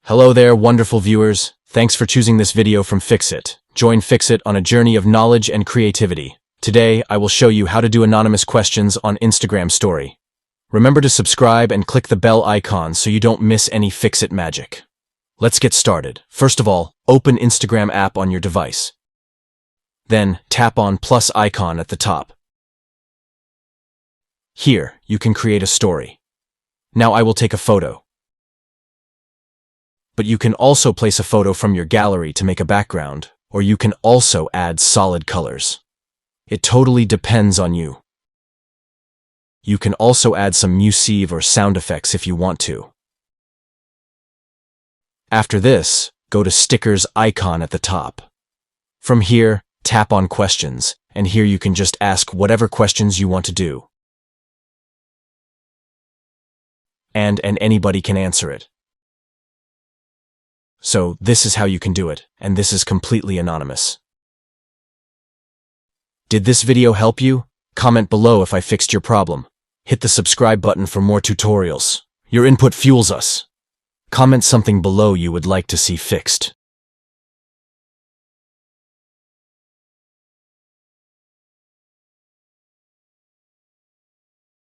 Hello there, wonderful viewers. Thanks for choosing this video from Fixit. Join Fixit on a journey of knowledge and creativity. Today, I will show you how to do anonymous questions on Instagram Story. Remember to subscribe and click the bell icon so you don't miss any Fixit magic. Let's get started. First of all, open Instagram app on your device. Then, tap on plus icon at the top. Here, you can create a story. Now I will take a photo. But you can also place a photo from your gallery to make a background, or you can also add solid colors. It totally depends on you. You can also add some music or sound effects if you want to. After this, go to stickers icon at the top. From here, tap on questions, and here you can just ask whatever questions you want to do. And anybody can answer it. So this is how you can do it, and this is completely anonymous. Did this video help you? Comment below if I fixed your problem. Hit the subscribe button for more tutorials. Your input fuels us. Comment something below you would like to see fixed.